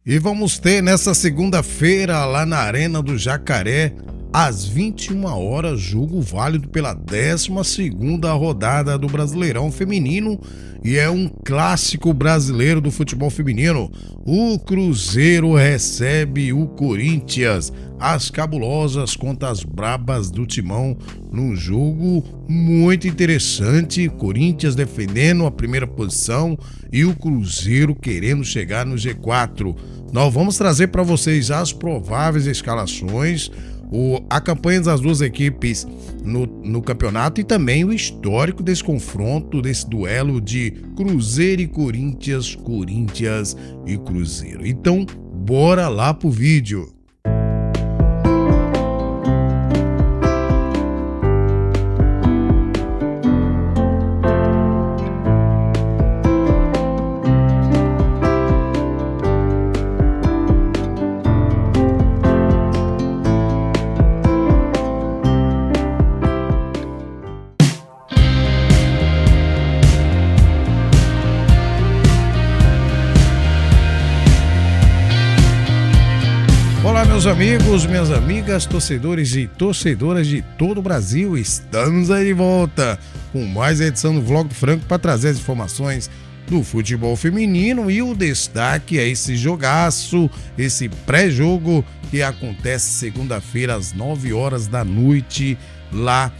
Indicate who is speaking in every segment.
Speaker 1: E vamos ter nessa segunda-feira, lá na Arena do Jacaré, às 21 horas, jogo válido pela 12ª rodada do Brasileirão Feminino, e é um clássico brasileiro do futebol feminino. O Cruzeiro recebe o Corinthians, as cabulosas contra as brabas do Timão, num jogo muito interessante. Corinthians defendendo a primeira posição e o Cruzeiro querendo chegar no G4. Nós vamos trazer para vocês as prováveis escalações, a campanha das duas equipes no campeonato e também o histórico desse confronto, desse duelo de Cruzeiro e Corinthians, Corinthians e Cruzeiro. Então, bora lá pro vídeo. Olá, meus amigos, minhas amigas, torcedores e torcedoras de todo o Brasil, estamos aí de volta com mais a edição do Vlog do Franco para trazer as informações do futebol feminino, e o destaque é esse jogaço, esse pré-jogo que acontece segunda-feira às 9 horas da noite lá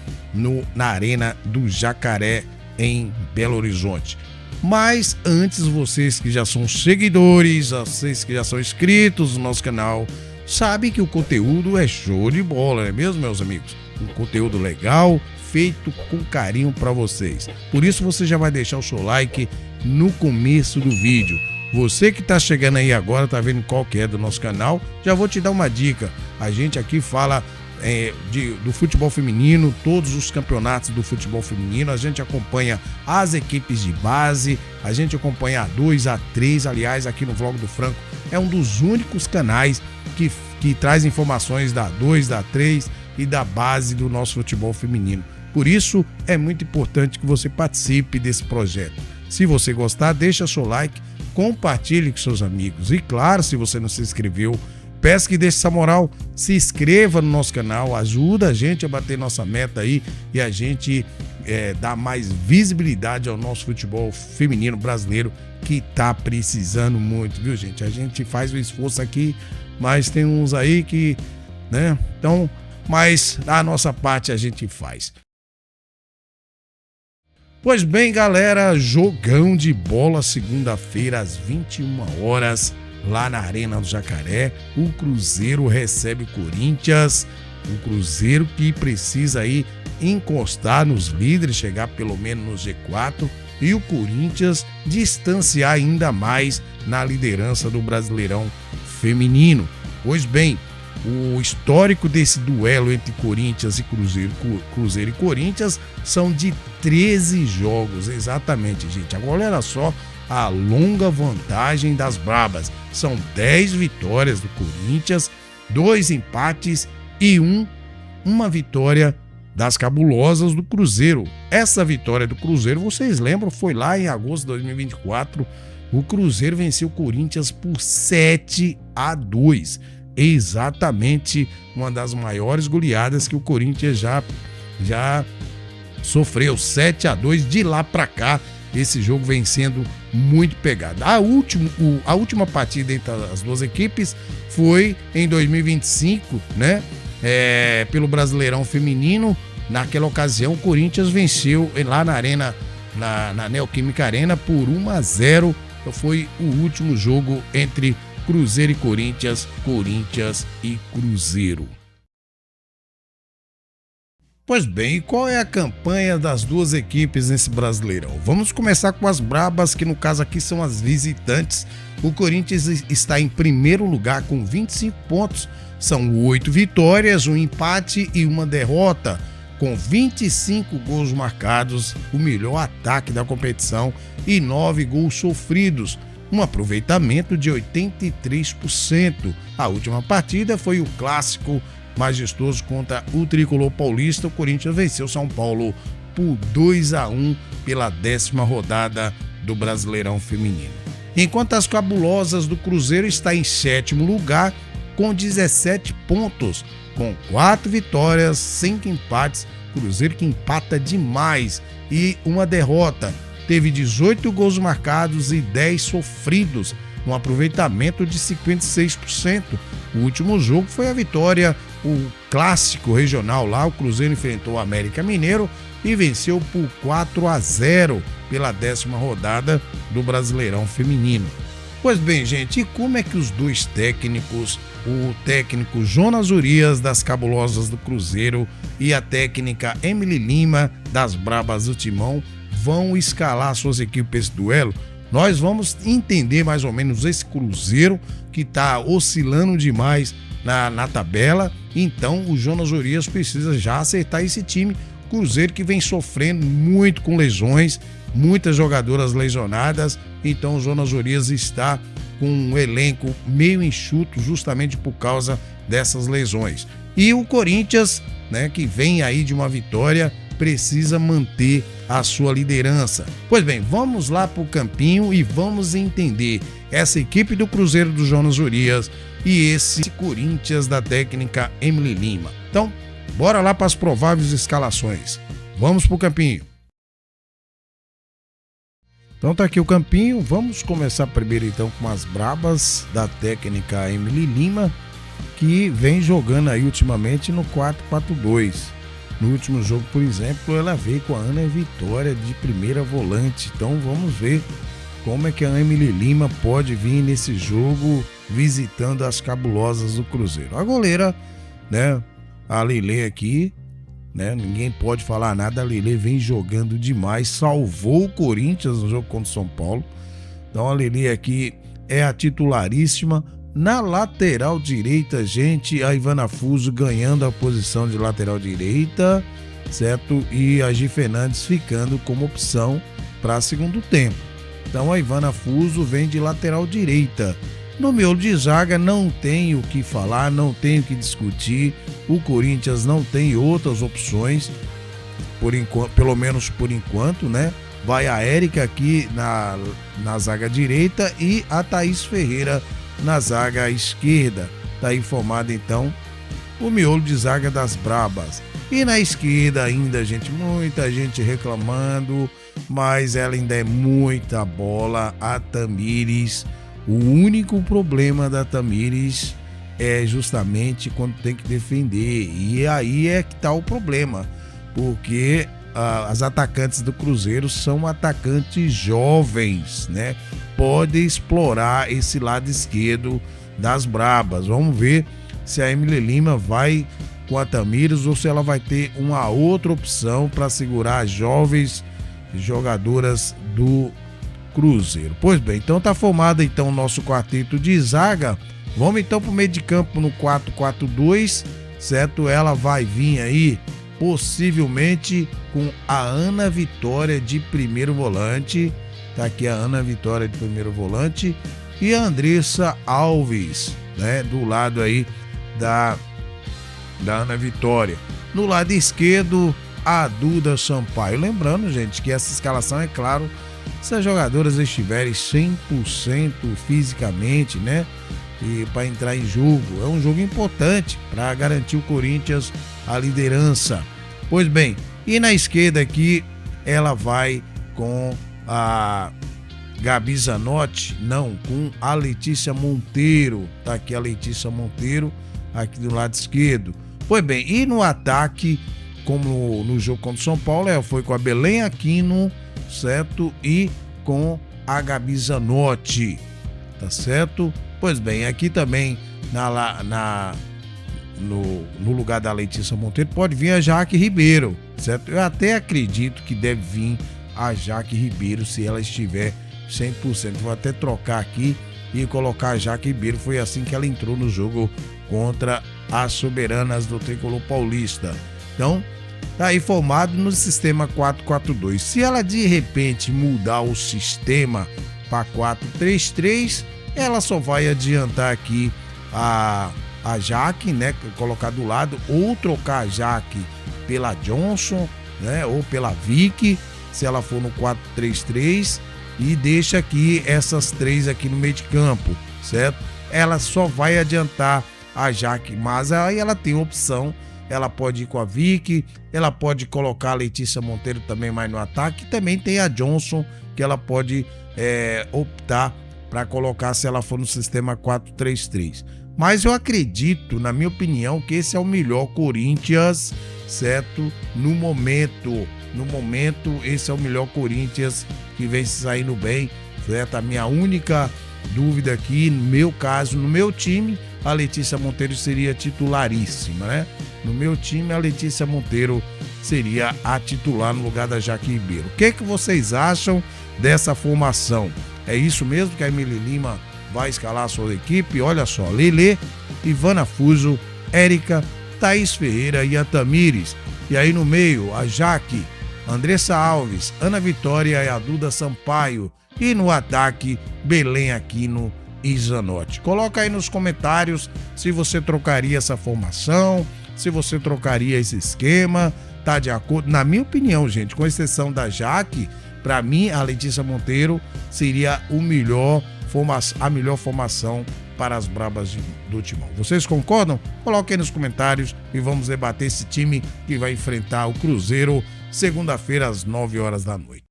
Speaker 1: na Arena do Jacaré em Belo Horizonte. Mas antes, vocês que já são seguidores, vocês que já são inscritos no nosso canal, sabe que o conteúdo é show de bola, não é mesmo, meus amigos? Um conteúdo legal, feito com carinho para vocês. Por isso você já vai deixar o seu like no começo do vídeo. Você que tá chegando aí agora, tá vendo qual que é do nosso canal, já vou te dar uma dica. A gente aqui fala do futebol feminino, todos os campeonatos do futebol feminino, a gente acompanha as equipes de base, a gente acompanha a 2, a 3, aliás, aqui no Vlog do Franco é um dos únicos canais que traz informações da 2, da 3 e da base do nosso futebol feminino. Por isso, é muito importante que você participe desse projeto. Se você gostar, deixa seu like, compartilhe com seus amigos. E claro, se você não se inscreveu, peço que deixe essa moral, se inscreva no nosso canal, ajuda a gente a bater nossa meta aí e a gente dar mais visibilidade ao nosso futebol feminino brasileiro, que tá precisando muito, viu, gente? A gente faz o esforço aqui, mas tem uns aí que, né? Então, mas a nossa parte a gente faz. Pois bem, galera, jogão de bola segunda-feira às 21 horas, lá na Arena do Jacaré. O Cruzeiro recebe o Corinthians, um Cruzeiro que precisa aí encostar nos líderes, chegar pelo menos no G4, e o Corinthians distanciar ainda mais na liderança do Brasileirão Feminino. Pois bem, o histórico desse duelo entre Corinthians e Cruzeiro e Corinthians são de 13 jogos, exatamente, gente. Agora olha só a longa vantagem das brabas. São 10 vitórias do Corinthians, 2 empates e uma vitória das cabulosas do Cruzeiro. Essa vitória do Cruzeiro, vocês lembram, foi lá em agosto de 2024. O Cruzeiro venceu o Corinthians por 7-2. Exatamente uma das maiores goleadas que o Corinthians já sofreu. 7-2, de lá para cá, esse jogo vem sendo muito pegado. A última partida entre as duas equipes foi em 2025, né? Pelo Brasileirão Feminino. Naquela ocasião, o Corinthians venceu lá na Arena, na Neoquímica Arena, por 1-0. Foi o último jogo entre Cruzeiro e Corinthians, Corinthians e Cruzeiro. Pois bem, e qual é a campanha das duas equipes nesse Brasileirão? Vamos começar com as brabas, que no caso aqui são as visitantes. O Corinthians está em primeiro lugar com 25 pontos. São 8 vitórias, 1 empate e 1 derrota, com 25 gols marcados, o melhor ataque da competição, e 9 gols sofridos, um aproveitamento de 83%. A última partida foi o clássico majestoso contra o tricolor paulista. O Corinthians venceu São Paulo por 2-1 pela 10ª rodada do Brasileirão Feminino. enquanto as cabulosas do Cruzeiro está em 7º lugar com 17 pontos, com 4 vitórias, 5 empates. Cruzeiro que empata demais e uma derrota. Teve 18 gols marcados e 10 sofridos, um aproveitamento de 56%. O último jogo foi a vitória, o clássico regional lá, o Cruzeiro enfrentou o América Mineiro e venceu por 4-0 pela 10ª rodada do Brasileirão Feminino. Pois bem, gente, e como é que os dois técnicos, o técnico Jonas Urias das Cabulosas do Cruzeiro e a técnica Emily Lima das Brabas do Timão, vão escalar suas equipes para esse duelo? Nós vamos entender mais ou menos esse Cruzeiro que está oscilando demais na tabela. Então o Jonas Urias precisa já acertar esse time. Cruzeiro que vem sofrendo muito com lesões, muitas jogadoras lesionadas. Então o Jonas Urias está com um elenco meio enxuto justamente por causa dessas lesões. E o Corinthians, né, que vem aí de uma vitória, precisa manter a sua liderança. Pois bem, vamos lá para o campinho e vamos entender essa equipe do Cruzeiro do Jonas Urias e esse Corinthians da técnica Emily Lima. Então, bora lá para as prováveis escalações. Vamos para o campinho. Então tá aqui o campinho. Vamos começar primeiro então com as brabas da técnica Emily Lima, que vem jogando aí ultimamente no 4-4-2. No último jogo, por exemplo, ela veio com a Ana Vitória de primeira volante. Então vamos ver como é que a Emily Lima pode vir nesse jogo visitando as cabulosas do Cruzeiro. A goleira, né, a Lelê aqui, né, ninguém pode falar nada. A Lelê vem jogando demais, salvou o Corinthians no jogo contra o São Paulo. Então a Lelê aqui é a titularíssima. Na lateral direita, gente, a Ivana Fuso ganhando a posição de lateral direita, certo? E a Gi Fernandes ficando como opção para segundo tempo. Então a Ivana Fuso vem de lateral direita. No miolo de zaga não tem o que falar, não tem o que discutir. O Corinthians não tem outras opções, por enquanto, pelo menos por enquanto, né? Vai a Érica aqui na zaga direita e a Thaís Ferreira na zaga esquerda. Tá aí formado então o miolo de zaga das brabas. E na esquerda ainda, gente, muita gente reclamando, mas ela ainda é muita bola. A Tamires, o único problema da Tamires é justamente quando tem que defender. E aí é que tá o problema, porque as atacantes do Cruzeiro são atacantes jovens, né? Pode explorar esse lado esquerdo das brabas. Vamos ver se a Emily Lima vai com a Tamires ou se ela vai ter uma outra opção para segurar as jovens jogadoras do Cruzeiro. Pois bem, então tá formado então o nosso quarteto de zaga. Vamos então pro meio de campo no 4-4-2, certo? Ela vai vir aí possivelmente com a Ana Vitória de primeiro volante. Tá aqui a Ana Vitória de primeiro volante e a Andressa Alves, né, do lado aí da Ana Vitória. No lado esquerdo, a Duda Sampaio. Lembrando, gente, que essa escalação é claro se as jogadoras estiverem 100% fisicamente, né, e para entrar em jogo. É um jogo importante para garantir o Corinthians a liderança. Pois bem, e na esquerda aqui ela vai com a Gabi Zanotti, não, com a Letícia Monteiro. Tá aqui a Letícia Monteiro, aqui do lado esquerdo. Pois bem, e no ataque, como no jogo contra o São Paulo, ela foi com a Belém Aquino, certo? E com a Gabi Zanotti, tá certo? Pois bem, aqui também no lugar da Letícia Monteiro pode vir a Jaque Ribeiro, certo? Eu até acredito que deve vir a Jaque Ribeiro se ela estiver 100%. Vou até trocar aqui e colocar a Jaque Ribeiro. Foi assim que ela entrou no jogo contra as soberanas do Tricolor Paulista. Então, tá aí formado no sistema 4-4-2. Se ela de repente mudar o sistema para 4-3-3, ela só vai adiantar aqui a Jaque, né, colocar do lado, ou trocar a Jaque pela Johnson, né, ou pela Vicky, se ela for no 4-3-3, e deixa aqui essas 3 aqui no meio de campo, certo? Ela só vai adiantar a Jaque, mas aí ela tem opção, ela pode ir com a Vicky, ela pode colocar a Letícia Monteiro também mais no ataque, e também tem a Johnson, que ela pode optar para colocar se ela for no sistema 4-3-3. Mas eu acredito, na minha opinião, que esse é o melhor Corinthians, certo? No momento, esse é o melhor Corinthians que vem se saindo bem, certo? A minha única dúvida aqui, no meu caso, no meu time, a Letícia Monteiro seria titularíssima, né? No meu time, a Letícia Monteiro seria a titular no lugar da Jaque Ribeiro. O que vocês acham dessa formação? É isso mesmo que a Emily Lima vai escalar a sua equipe? Olha só, Lelê, Ivana Fuso, Érica, Thaís Ferreira e a Tamires. E aí no meio, a Jaque, Andressa Alves, Ana Vitória e a Duda Sampaio. E no ataque, Belém Aquino e Zanotti. Coloca aí nos comentários se você trocaria essa formação, se você trocaria esse esquema, tá de acordo? Na minha opinião, gente, com exceção da Jaque, para mim a Letícia Monteiro seria a melhor formação para as Brabas do Timão. Vocês concordam? Coloquem aí nos comentários e vamos debater esse time que vai enfrentar o Cruzeiro segunda-feira às 9 horas da noite.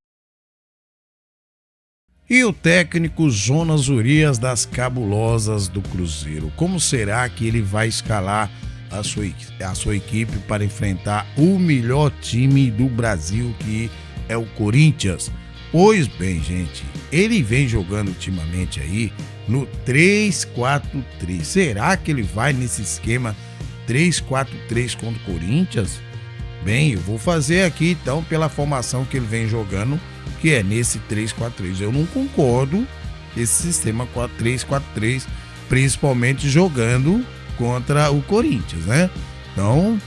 Speaker 1: E o técnico Jonas Urias das Cabulosas do Cruzeiro. Como será que ele vai escalar a sua equipe para enfrentar o melhor time do Brasil, que é o Corinthians? Pois bem, gente, ele vem jogando ultimamente aí no 3-4-3. Será que ele vai nesse esquema 3-4-3 contra o Corinthians? Bem, eu vou fazer aqui então pela formação que ele vem jogando, que é nesse 3-4-3. Eu não concordo com esse sistema 3-4-3, principalmente jogando contra o Corinthians, né? Então,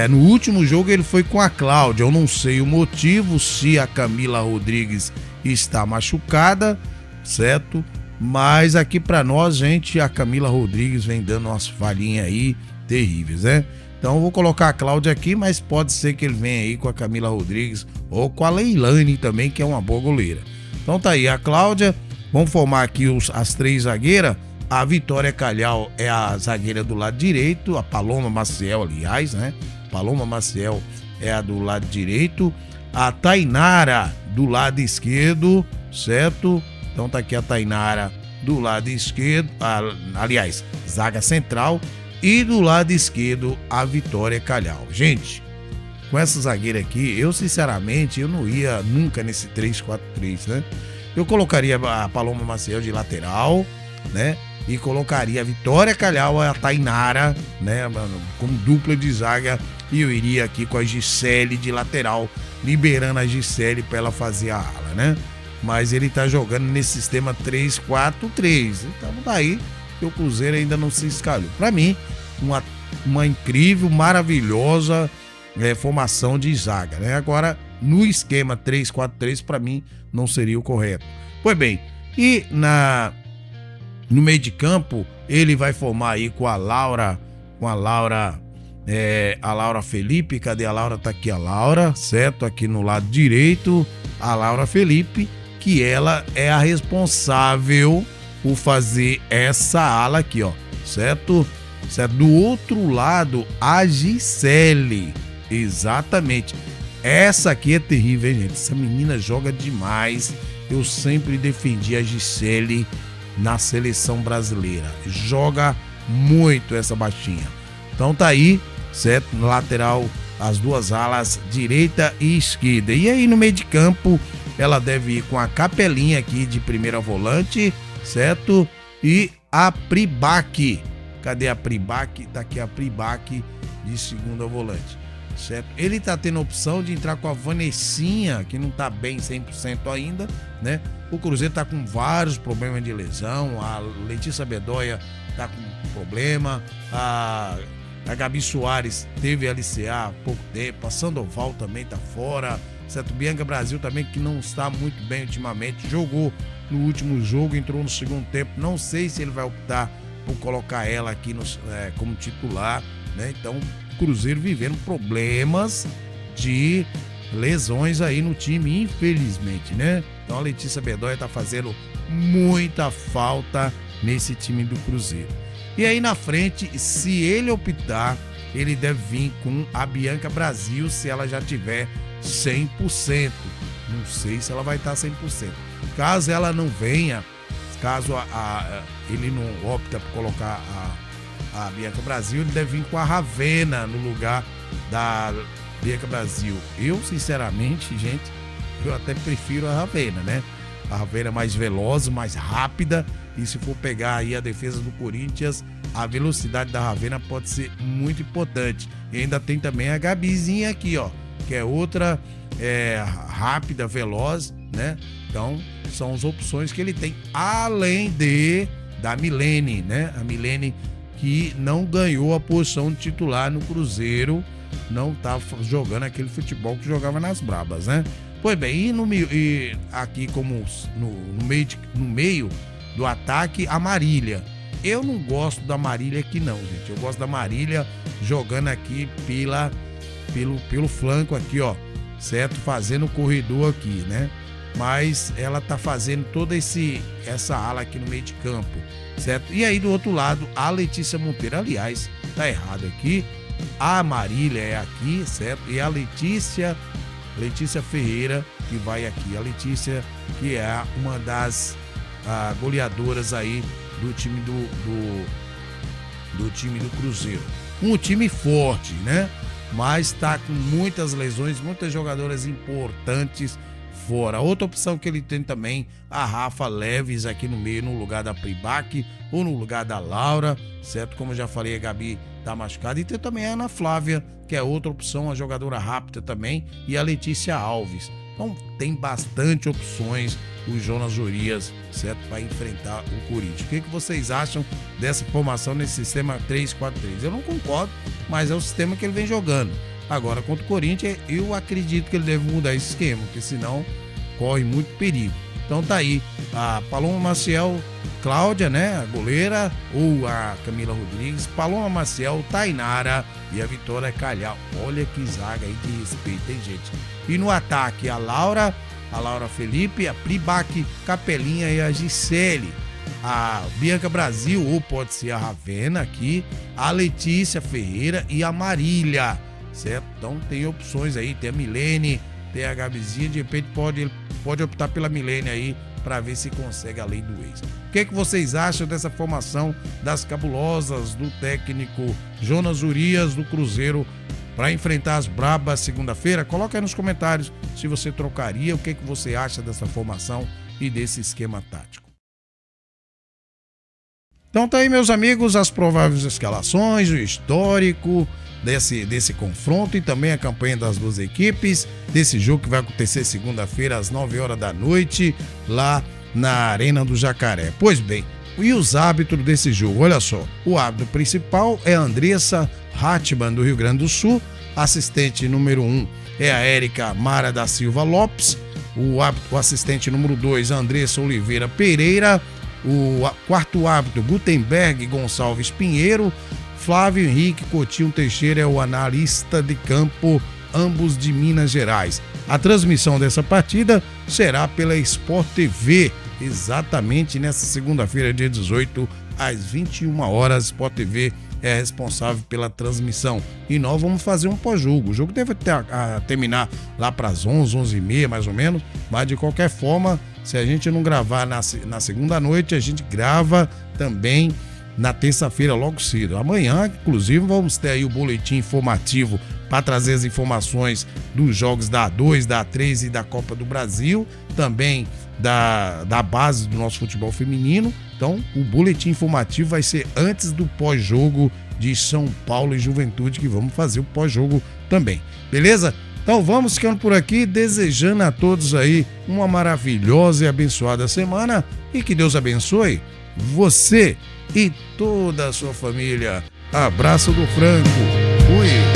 Speaker 1: no último jogo ele foi com a Cláudia. Eu não sei o motivo, se a Camila Rodrigues está machucada, certo? Mas aqui para nós, gente, a Camila Rodrigues vem dando umas falhinhas aí terríveis, né? Então eu vou colocar a Cláudia aqui, mas pode ser que ele venha aí com a Camila Rodrigues ou com a Leilane também, que é uma boa goleira. Então tá aí a Cláudia. Vamos formar aqui as 3 zagueiras. A Vitória Calhau é a zagueira do lado direito, a Paloma Maciel, aliás, né? Paloma Maciel é a do lado direito, a Tainara do lado esquerdo, certo? Então tá aqui a Tainara do lado esquerdo, aliás, zaga central, e do lado esquerdo a Vitória Calhau. Gente, com essa zagueira aqui, eu sinceramente, eu não ia nunca nesse 3-4-3, né? Eu colocaria a Paloma Maciel de lateral, né? E colocaria a Vitória Calhau e a Tainara, né, como dupla de zaga, e eu iria aqui com a Gisele de lateral, liberando a Gisele para ela fazer a ala, né? Mas ele tá jogando nesse sistema 3-4-3, então daí que o Cruzeiro ainda não se escalou. Para mim, uma incrível, maravilhosa formação de zaga, né? Agora, no esquema 3-4-3, para mim, não seria o correto. Pois bem, e no meio de campo, ele vai formar aí com a Laura Felipe. Cadê a Laura? Tá aqui a Laura, certo? Aqui no lado direito, a Laura Felipe, que ela é a responsável por fazer essa ala aqui, ó, certo? Do outro lado, a Gisele, exatamente. Essa aqui é terrível, hein, gente? Essa menina joga demais. Eu sempre defendi a Gisele na seleção brasileira. Joga muito essa baixinha. Então tá aí, certo? No lateral, as 2 alas, direita e esquerda. E aí no meio de campo, ela deve ir com a Capelinha aqui de primeira volante, certo? E a Pribac. Cadê a Pribac? Tá aqui a Pribac de segunda volante, certo? Ele tá tendo a opção de entrar com a Vanessinha, que não tá bem 100% ainda, né? O Cruzeiro tá com vários problemas de lesão. A Letícia Bedoya tá com problema. A Gabi Soares teve LCA há pouco tempo. A Sandoval também tá fora, certo? Bianca Brasil também, que não está muito bem ultimamente. Jogou no último jogo, entrou no segundo tempo. Não sei se ele vai optar por colocar ela aqui como titular, né? Então, o Cruzeiro vivendo problemas de lesões aí no time, infelizmente, né? Então a Letícia Bedoya tá fazendo muita falta nesse time do Cruzeiro. E aí na frente, se ele optar, ele deve vir com a Bianca Brasil, se ela já tiver 100%. Não sei se ela vai estar 100%. Caso ela não venha, caso ele não opta por colocar a Bianca Brasil, ele deve vir com a Ravena no lugar da Bianca Brasil. Eu, sinceramente, gente, eu até prefiro a Ravena, né? A Ravena é mais veloz, mais rápida, e se for pegar aí a defesa do Corinthians, a velocidade da Ravena pode ser muito importante. E ainda tem também a Gabizinha aqui, ó, que é outra rápida, veloz, né? Então, são as opções que ele tem, além da Milene, né? A Milene que não ganhou a posição de titular no Cruzeiro, não tá jogando aquele futebol que jogava nas brabas, né? Pois bem, e aqui como no meio do ataque, a Marília. Eu não gosto da Marília aqui não, gente. Eu gosto da Marília jogando aqui pelo flanco aqui, ó, certo? Fazendo o corredor aqui, né? Mas ela tá fazendo toda essa ala aqui no meio de campo, certo? E aí do outro lado, a Letícia Monteiro. Aliás, tá errado aqui. A Marília é aqui, certo? E a Letícia Ferreira que vai aqui. A Letícia, que é uma das goleadoras aí do time do time do Cruzeiro. Um time forte, né? Mas tá com muitas lesões, muitas jogadoras importantes fora. Outra opção que ele tem também, a Rafa Leves aqui no meio, no lugar da Pribac ou no lugar da Laura, certo? Como eu já falei, a Gabi tá machucada. E tem também a Ana Flávia, que é outra opção, uma jogadora rápida também, e a Letícia Alves. Então tem bastante opções o Jonas Urias, certo? Para enfrentar o Corinthians. O que vocês acham dessa formação nesse sistema 3-4-3? Eu não concordo, mas é o sistema que ele vem jogando. Agora, contra o Corinthians, eu acredito que ele deve mudar esse esquema, porque senão corre muito perigo. Então tá aí, a Paloma Maciel, Cláudia, né, a goleira, ou a Camila Rodrigues, Paloma Maciel, Tainara e a Vitória Calhau. Olha que zaga aí de respeito, hein, gente? E no ataque, a Laura Felipe, a Pribac, Capelinha e a Gisele. A Bianca Brasil, ou pode ser a Ravena aqui, a Letícia Ferreira e a Marília, certo? Então tem opções aí, tem a Milene, tem a Gabizinha, de repente pode optar pela Milene aí para ver se consegue a lei do ex. O que vocês acham dessa formação das cabulosas do técnico Jonas Urias do Cruzeiro para enfrentar as brabas segunda-feira? Coloca aí nos comentários se você trocaria, o que você acha dessa formação e desse esquema tático. Então tá aí, meus amigos, as prováveis escalações, o histórico desse confronto e também a campanha das duas equipes, desse jogo que vai acontecer segunda-feira às 9 horas da noite, lá na Arena do Jacaré. Pois bem, e os árbitros desse jogo? Olha só, o árbitro principal é a Andressa Hartmann, do Rio Grande do Sul, assistente número 1 é a Érica Mara da Silva Lopes, o assistente número 2, a Andressa Oliveira Pereira, o quarto árbitro, Gutenberg Gonçalves Pinheiro, Flávio Henrique Coutinho Teixeira é o analista de campo, ambos de Minas Gerais. A transmissão dessa partida será pela Sport TV, exatamente nessa segunda-feira, dia 18, às 21 horas. Sport TV é responsável pela transmissão. E nós vamos fazer um pós-jogo. O jogo deve terminar lá para as 11, 11h30, mais ou menos. Mas, de qualquer forma, se a gente não gravar na segunda noite, a gente grava também na terça-feira, logo cedo. Amanhã, inclusive, vamos ter aí o boletim informativo para trazer as informações dos jogos da A2, da A3 e da Copa do Brasil, também da base do nosso futebol feminino. Então, o boletim informativo vai ser antes do pós-jogo de São Paulo e Juventude, que vamos fazer o pós-jogo também. Beleza? Então, vamos ficando por aqui, desejando a todos aí uma maravilhosa e abençoada semana e que Deus abençoe você e toda a sua família. Abraço do Franco. Fui.